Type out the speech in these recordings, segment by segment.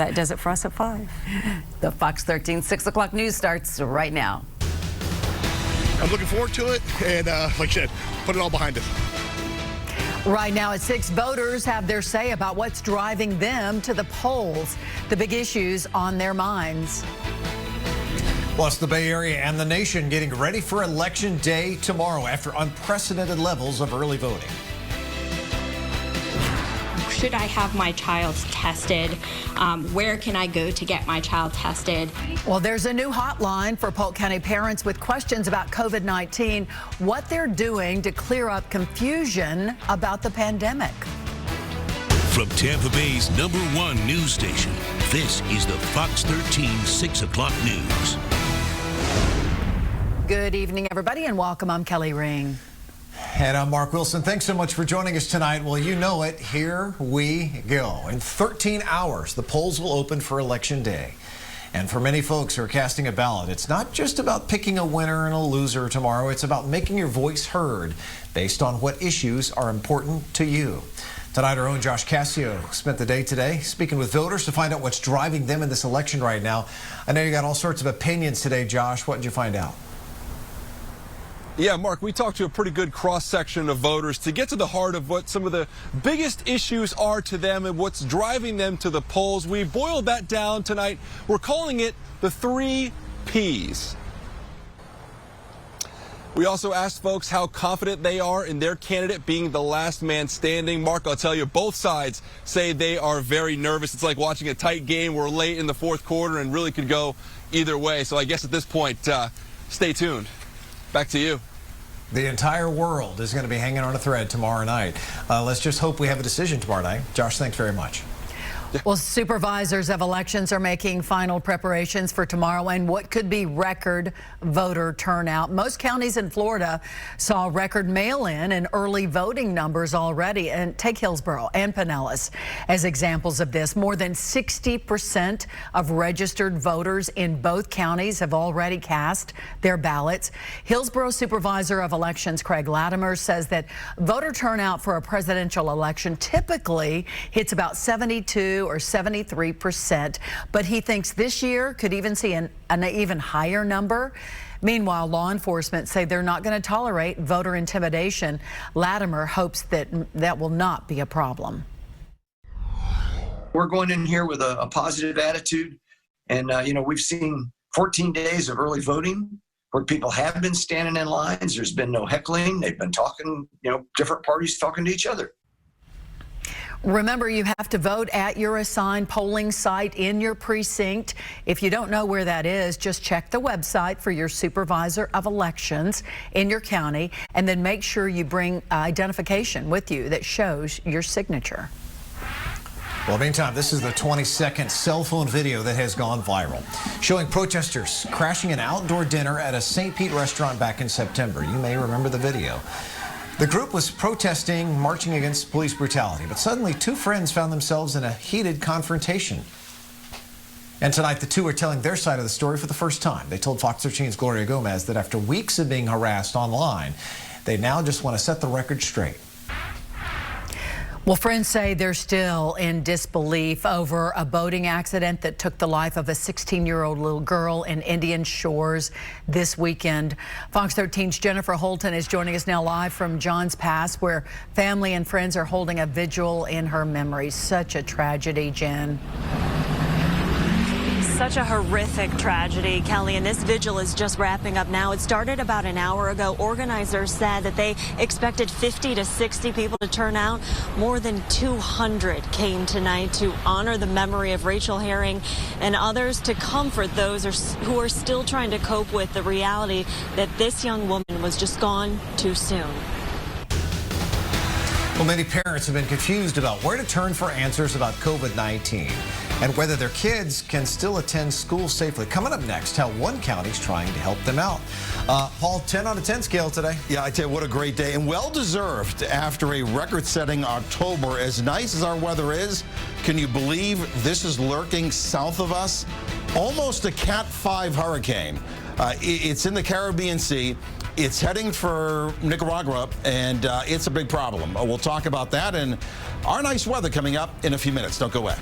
That does it for us at 5. The Fox 13 6 o'clock news starts right now. I'm looking forward to it, and like I said, put it all behind us. Right now at 6, voters have their say about what's driving them to the polls, the big issues on their minds. Plus, the Bay Area and the nation getting ready for Election Day tomorrow after unprecedented levels of early voting. Should I have my child tested? Where can I go to get my child tested? Well, there's a new hotline for Polk County parents with questions about COVID-19, what they're doing to clear up confusion about the pandemic. From Tampa Bay's #1 news station, this is the Fox 13 6 o'clock news. Good evening, everybody, and welcome. I'm Kelly Ring. And I'm Mark Wilson. Thanks so much for joining us tonight. Well, you know it. Here we go. In 13 hours, the polls will open for Election Day. And for many folks who are casting a ballot, it's not just about picking a winner and a loser tomorrow. It's about making your voice heard based on what issues are important to you. Tonight, our own Josh Cassio spent the day today speaking with voters to find out what's driving them in this election right now. I know you got all sorts of opinions today, Josh. What did you find out? Yeah, Mark, we talked to a pretty good cross-section of voters to get to the heart of what some of the biggest issues are to them and what's driving them to the polls. We boiled that down tonight. We're calling it the 3 Ps. We also asked folks how confident they are in their candidate being the last man standing. Mark, I'll tell you, both sides say they are very nervous. It's like watching a tight game. We're late in the 4th quarter and really could go either way. So I guess at this point, stay tuned. Back to you. The entire world is going to be hanging on a thread tomorrow night. Let's just hope we have a decision tomorrow night. Josh, thanks very much. Well, supervisors of elections are making final preparations for tomorrow and what could be record voter turnout. Most counties in Florida saw record mail-in and early voting numbers already. And take Hillsborough and Pinellas as examples of this. More than 60% of registered voters in both counties have already cast their ballots. Hillsborough Supervisor of Elections Craig Latimer says that voter turnout for a presidential election typically hits about 72 or 73%, but he thinks this year could even see an even higher number. Meanwhile, law enforcement say they're not going to tolerate voter intimidation. Latimer hopes that that will not be a problem. We're going in here with a positive attitude, and we've seen 14 days of early voting where people have been standing in lines. There's been no heckling. They've been talking, different parties talking to each other. Remember, you have to vote at your assigned polling site in your precinct. If you don't know where that is, just check the website for your supervisor of elections in your county, and then make sure you bring identification with you that shows your signature. Well, meantime, this is the 20-second cell phone video that has gone viral, showing protesters crashing an outdoor dinner at a St. Pete restaurant back in September. You may remember the video. The group was protesting, marching against police brutality, but suddenly 2 friends found themselves in a heated confrontation. And tonight, the 2 are telling their side of the story for the first time. They told Fox 13's Gloria Gomez that after weeks of being harassed online, they now just want to set the record straight. Well, friends say they're still in disbelief over a boating accident that took the life of a 16-year-old little girl in Indian Shores this weekend. Fox 13's Jennifer Holton is joining us now live from Johns Pass, where family and friends are holding a vigil in her memory. Such a tragedy, Jen. Such a horrific tragedy, Kelly, and this vigil is just wrapping up now. It started about an hour ago. Organizers said that they expected 50 to 60 people to turn out. More than 200 came tonight to honor the memory of Rachel Herring, and others to comfort those who are still trying to cope with the reality that this young woman was just gone too soon. Well, many parents have been confused about where to turn for answers about COVID-19 and whether their kids can still attend school safely. Coming up next, how one county's trying to help them out. Paul, 10 out of 10 scale today. Yeah, I tell you, what a great day, and well-deserved after a record-setting October. As nice as our weather is, can you believe this is lurking south of us? Almost a Cat 5 hurricane. It's in the Caribbean Sea. It's heading for Nicaragua, and it's a big problem. We'll talk about that and our nice weather coming up in a few minutes. Don't go away.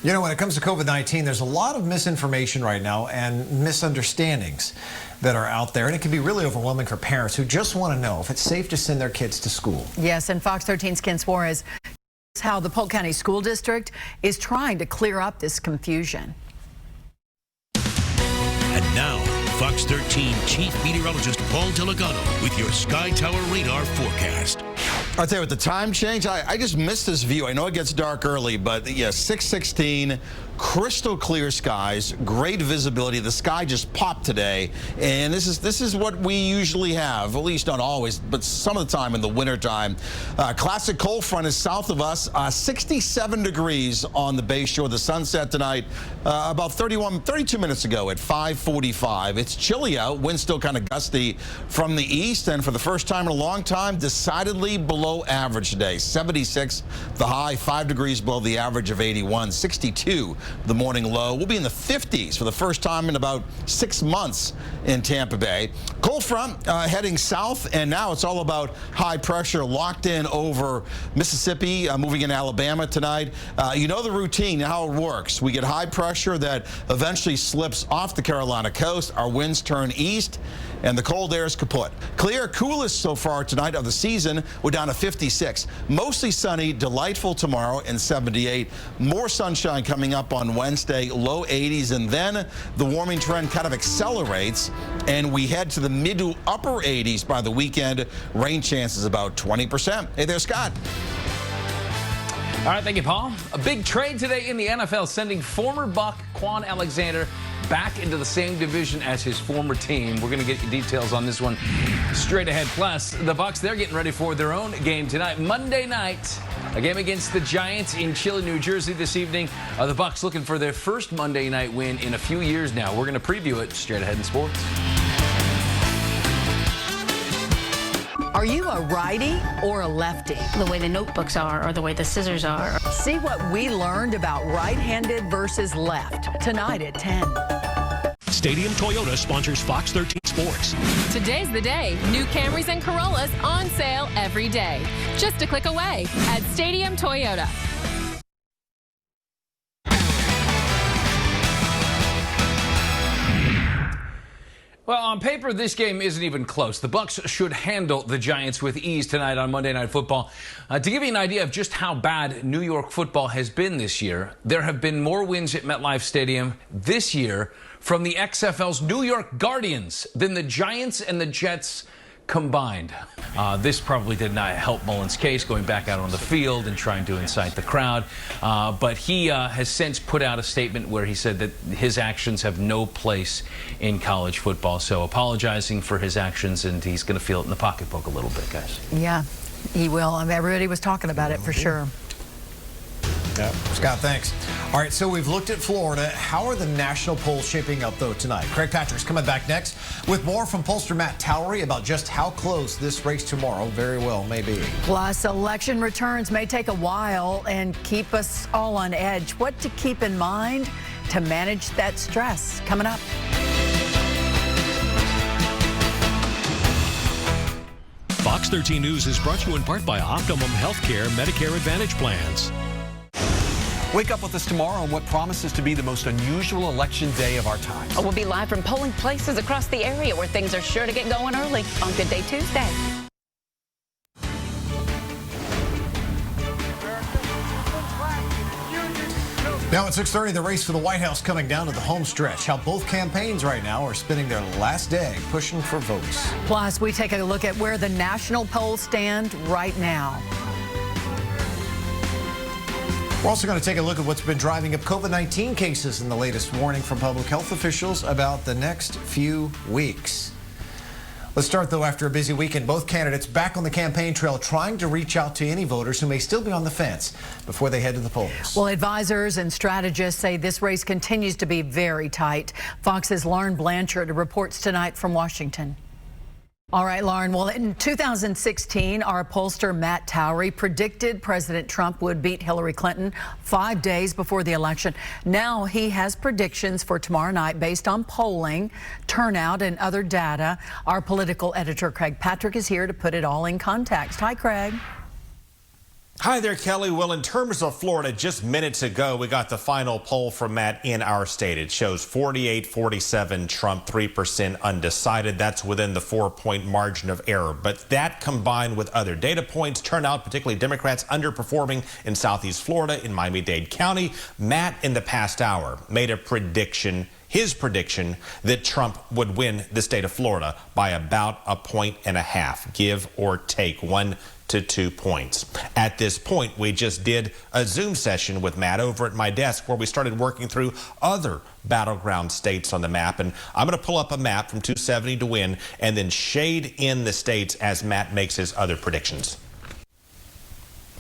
You know, when it comes to COVID-19, there's a lot of misinformation right now and misunderstandings that are out there, and it can be really overwhelming for parents who just want to know if it's safe to send their kids to school. Yes, and Fox 13's Ken Suarez is how the Polk County School District is trying to clear up this confusion. And now, Fox 13 Chief Meteorologist Paul Delgado with your Sky Tower radar forecast. I'll tell you what, the time change, I just missed this view. I know it gets dark early, but yeah, 6:16, crystal clear skies, great visibility. The sky just popped today, and this is what we usually have, at least not always, but some of the time in the wintertime. Classic cold front is south of us, 67 degrees on the Bay Shore. The sunset tonight about 32 minutes ago at 5:45. It's chilly out, winds still kind of gusty from the east, and for the first time in a long time, decidedly below average today. 76 the high, 5 degrees below the average of 81. 62 the morning low. We'll be in the 50s for the first time in about 6 months in Tampa Bay. Cold front heading south, and now it's all about high pressure locked in over Mississippi, moving in Alabama tonight. You know the routine, how it works. We get high pressure that eventually slips off the Carolina coast. Our winds turn east, and the cold air is kaput. Clear, coolest so far tonight of the season. We're down to 56. Mostly sunny, delightful tomorrow, and 78. More sunshine coming up on Wednesday, low 80s, and then the warming trend kind of accelerates, and we head to the mid to upper 80s by the weekend. Rain chances about 20%. Hey there, Scott. All right, thank you, Paul. A big trade today in the NFL, sending former Buck Quan Alexander back into the same division as his former team. We're going to get you details on this one straight ahead. Plus, the Bucs, they're getting ready for their own game tonight, Monday night, a game against the Giants in Chile, New Jersey this evening. The Bucs looking for their first Monday night win in a few years now. We're going to preview it straight ahead in sports. Are you a righty or a lefty? The way the notebooks are or the way the scissors are. See what we learned about right-handed versus left tonight at 10. Stadium Toyota sponsors Fox 13 Sports. Today's the day. New Camrys and Corollas on sale every day. Just a click away at Stadium Toyota. Well, on paper, this game isn't even close. The Bucs should handle the Giants with ease tonight on Monday Night Football. To give you an idea of just how bad New York football has been this year, there have been more wins at MetLife Stadium this year from the XFL's New York Guardians than the Giants and the Jets combined. This probably did not help Mullen's case going back out on the field and trying to incite the crowd. But he has since put out a statement where he said that his actions have no place in college football. So apologizing for his actions, and he's going to feel it in the pocketbook a little bit, guys. Yeah, he will. I mean, everybody was talking about it for sure. Yeah. Scott, thanks. All right, so we've looked at Florida. How are the national polls shaping up, though, tonight? Craig Patrick's coming back next with more from pollster Matt Towery about just how close this race tomorrow very well may be. Plus, election returns may take a while and keep us all on edge. What to keep in mind to manage that stress? Coming up. Fox 13 News is brought to you in part by Optimum Healthcare Medicare Advantage plans. Wake up with us tomorrow on what promises to be the most unusual election day of our time. We'll be live from polling places across the area where things are sure to get going early on Good Day Tuesday. Now at 6:30, the race for the White House coming down to the home stretch. How both campaigns right now are spending their last day pushing for votes. Plus, we take a look at where the national polls stand right now. We're also going to take a look at what's been driving up COVID-19 cases and the latest warning from public health officials about the next few weeks. Let's start, though, after a busy weekend. Both candidates back on the campaign trail trying to reach out to any voters who may still be on the fence before they head to the polls. Well, advisors and strategists say this race continues to be very tight. Fox's Lauren Blanchard reports tonight from Washington. All right, Lauren. Well, in 2016, our pollster Matt Towery predicted President Trump would beat Hillary Clinton 5 days before the election. Now he has predictions for tomorrow night based on polling, turnout, and other data. Our political editor, Craig Patrick, is here to put it all in context. Hi, Craig. Hi there, Kelly. Well, in terms of Florida, just minutes ago, we got the final poll from Matt in our state. It shows 48-47 Trump, 3% undecided. That's within the 4-point margin of error. But that combined with other data points, turnout, particularly Democrats underperforming in Southeast Florida, in Miami-Dade County. Matt, in the past hour, made a prediction, his prediction, that Trump would win the state of Florida by about 1.5 points, give or take 1 to 2 points. At this point, we just did a Zoom session with Matt over at my desk where we started working through other battleground states on the map. And I'm going to pull up a map from 270 to win and then shade in the states as Matt makes his other predictions.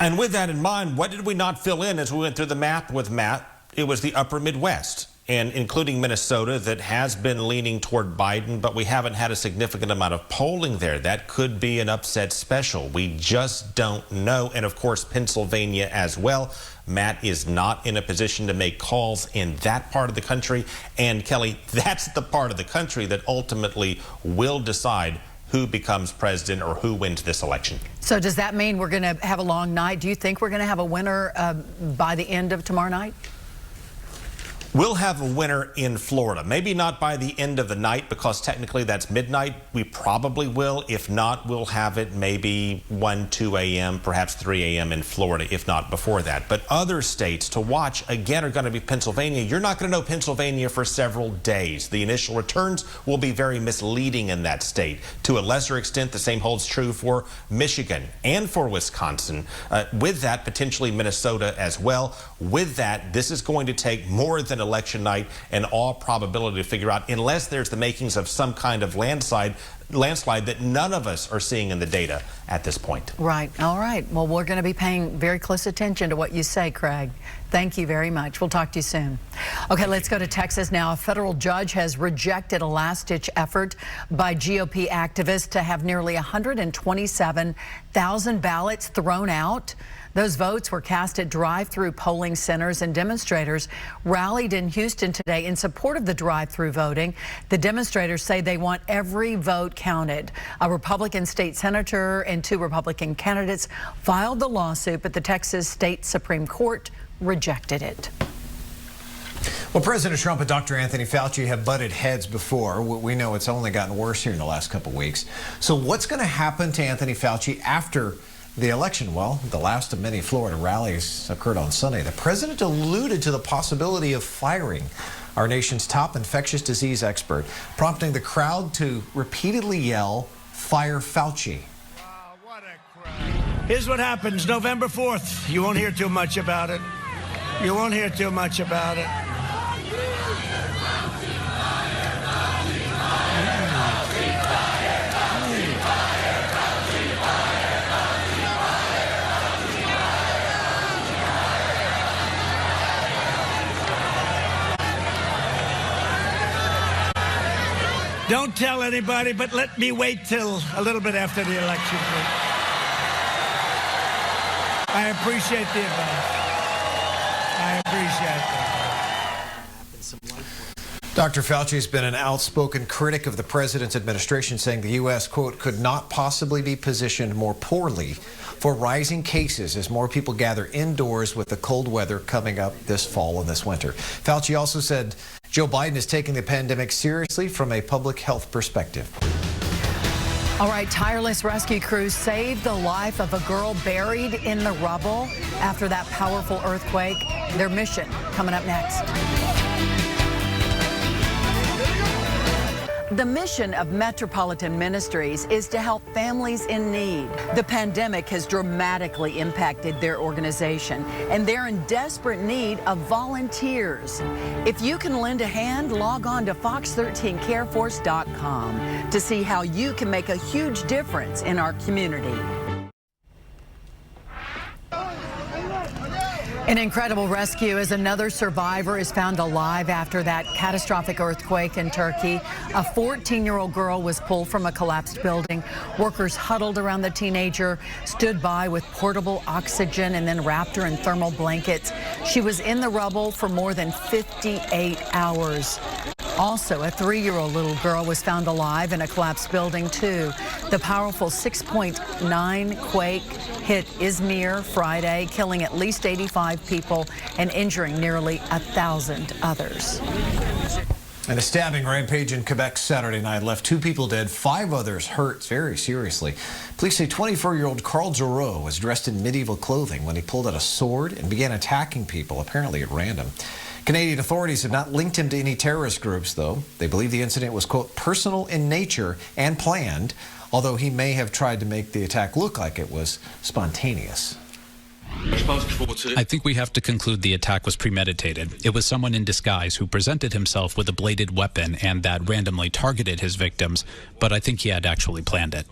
And with that in mind, what did we not fill in as we went through the map with Matt? It was the upper Midwest, and including Minnesota, that has been leaning toward Biden, but we haven't had a significant amount of polling there. That could be an upset special. We just don't know. And of course, Pennsylvania as well. Matt is not in a position to make calls in that part of the country. And Kelly, that's the part of the country that ultimately will decide who becomes president or who wins this election. So does that mean we're going to have a long night? Do you think we're going to have a winner by the end of tomorrow night? We'll have a winner in Florida. Maybe not by the end of the night because technically that's midnight. We probably will. If not, we'll have it maybe 1, 2 a.m., perhaps 3 a.m. in Florida, if not before that. But other states to watch, again, are going to be Pennsylvania. You're not going to know Pennsylvania for several days. The initial returns will be very misleading in that state. To a lesser extent, the same holds true for Michigan and for Wisconsin. With that, potentially Minnesota as well. With that, this is going to take more than election night and all probability to figure out, unless there's the makings of some kind of landslide that none of us are seeing in the data at this point. Right. All right. Well, we're going to be paying very close attention to what you say, Craig. Thank you very much. We'll talk to you soon. Okay, let's go to Texas now. A federal judge has rejected a last-ditch effort by GOP activists to have nearly 127,000 ballots thrown out. Those votes were cast at drive-through polling centers, and demonstrators rallied in Houston today in support of the drive-through voting. The demonstrators say they want every vote counted. A Republican state senator and 2 Republican candidates filed the lawsuit, but the Texas State Supreme Court rejected it. Well, President Trump and Dr. Anthony Fauci have butted heads before. We know it's only gotten worse here in the last couple of weeks. So what's going to happen to Anthony Fauci after the election? Well, the last of many Florida rallies occurred on Sunday. The president alluded to the possibility of firing our nation's top infectious disease expert, prompting the crowd to repeatedly yell, "Fire Fauci." Here's what happens November 4th. You won't hear too much about it. You won't hear too much about it. Don't tell anybody, but let me wait till a little bit after the election. I appreciate the advice. I appreciate that. Dr. Fauci has been an outspoken critic of the president's administration, saying the U.S., quote, could not possibly be positioned more poorly for rising cases as more people gather indoors with the cold weather coming up this fall and this winter. Fauci also said Joe Biden is taking the pandemic seriously from a public health perspective. All right, tireless rescue crews saved the life of a girl buried in the rubble after that powerful earthquake. Their mission coming up next. The mission of Metropolitan Ministries is to help families in need. The pandemic has dramatically impacted their organization, and they're in desperate need of volunteers. If you can lend a hand, log on to fox13careforce.com to see how you can make a huge difference in our community. An incredible rescue as another survivor is found alive after that catastrophic earthquake in Turkey. A 14-year-old girl was pulled from a collapsed building. Workers huddled around the teenager, stood by with portable oxygen, and then wrapped her in thermal blankets. She was in the rubble for more than 58 hours. Also, a 3-year-old little girl was found alive in a collapsed building, too. The powerful 6.9 quake hit Izmir Friday, killing at least 85 people and injuring nearly 1,000 others. And a stabbing rampage in Quebec Saturday night left 2 people dead, 5 others hurt very seriously. Police say 24-year-old Carl Giroux was dressed in medieval clothing when he pulled out a sword and began attacking people, apparently at random. Canadian authorities have not linked him to any terrorist groups, though. They believe the incident was, quote, personal in nature and planned, although he may have tried to make the attack look like it was spontaneous. I think we have to conclude the attack was premeditated. It was someone in disguise who presented himself with a bladed weapon and that randomly targeted his victims, but I think he had actually planned it.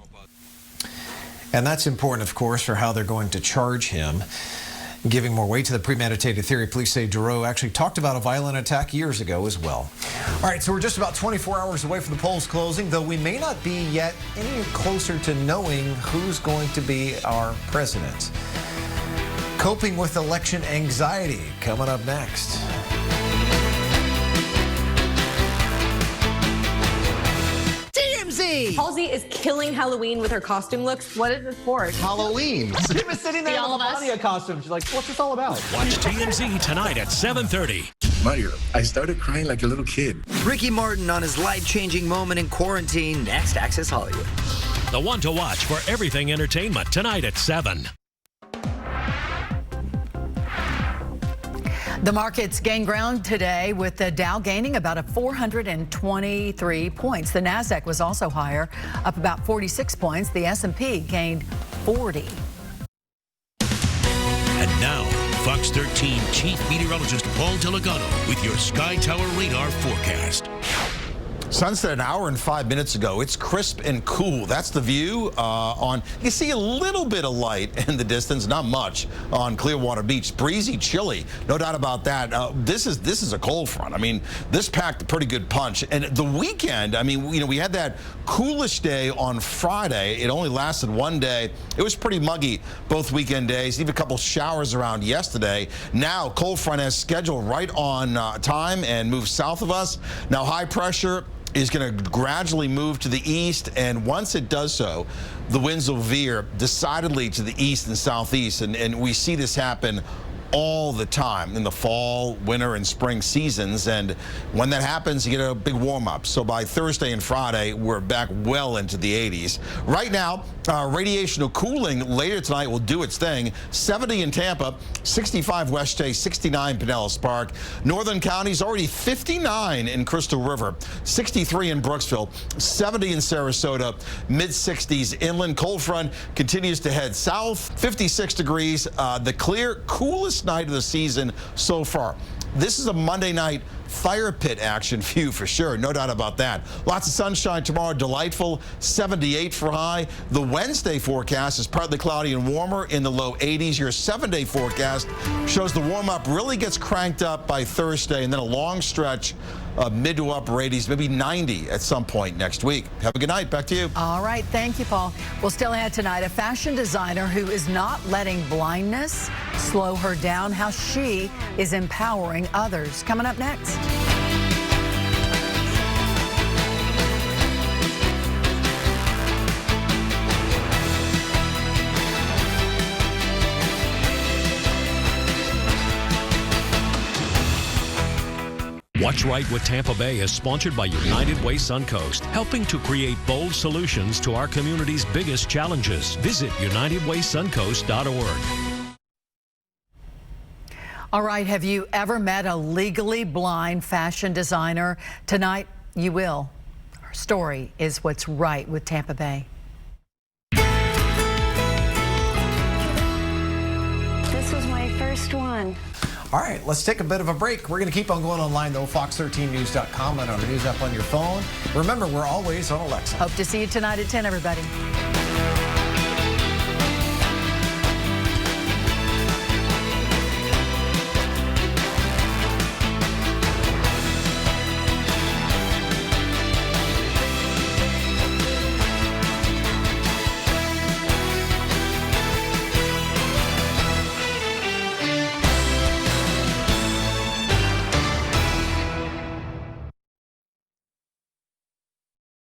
And that's important, of course, for how they're going to charge him. Giving more weight to the premeditated theory, police say Giroux actually talked about a violent attack years ago as well. All right, so we're just about 24 hours away from the polls closing, though we may not be yet any closer to knowing who's going to be our president. Coping with election anxiety, coming up next. Halsey is killing Halloween with her costume looks. What is this for? Halloween. She was sitting there with a Melania costume. She's like, what's this all about? Watch TMZ tonight at 7:30. Mario, I started crying like a little kid. Ricky Martin on his life-changing moment in quarantine. Next, Access Hollywood. The one to watch for everything entertainment tonight at 7. The markets gained ground today with the Dow gaining about 423 points. The Nasdaq was also higher, up about 46 points. The S&P gained 40. And now, Fox 13 Chief Meteorologist Paul Delgado with your Sky Tower radar forecast. Sunset an hour and 5 minutes ago. It's crisp and cool. That's the view you see a little bit of light in the distance, not much, on Clearwater Beach. Breezy, chilly, no doubt about that. This is a cold front. I mean, this packed a pretty good punch. And the weekend, I mean, we had that coolish day on Friday. It only lasted one day. It was pretty muggy both weekend days. Even a couple showers around yesterday. Now, cold front has scheduled right on time and moves south of us. Now, high pressure is going to gradually move to the east, and once it does so, the winds will veer decidedly to the east and southeast, and we see this happen all the time in the fall, winter, and spring seasons. And when that happens, you get a big warm-up. So by Thursday and Friday, we're back well into the 80s. Right now, radiational cooling later tonight will do its thing. 70 in Tampa, 65 West Chase, 69 Pinellas Park. Northern counties already 59 in Crystal River, 63 in Brooksville, 70 in Sarasota, mid-60s inland. Cold front continues to head south, 56 degrees. The clear, coolest night of the season so far. This is a Monday night fire pit action view for sure, no doubt about that. Lots of sunshine tomorrow, delightful, 78 for high. The Wednesday forecast is partly cloudy and warmer in the low 80s. Your 7-day forecast shows the warm-up really gets cranked up by Thursday, and then a long stretch of mid to upper 80s, maybe 90 at some point next week. Have a good night. Back to you. All right. Thank you, Paul. We'll still ahead tonight, a fashion designer who is not letting blindness slow her down, how she is empowering others. Coming up next. What's Right with Tampa Bay is sponsored by United Way Suncoast, helping to create bold solutions to our community's biggest challenges. Visit UnitedWaySuncoast.org. All right, have you ever met a legally blind fashion designer? Tonight, you will. Our story is What's Right with Tampa Bay. This was my first one. All right, let's take a bit of a break. We're going to keep on going online, though, fox13news.com and our news app on your phone. Remember, we're always on Alexa. Hope to see you tonight at 10, everybody.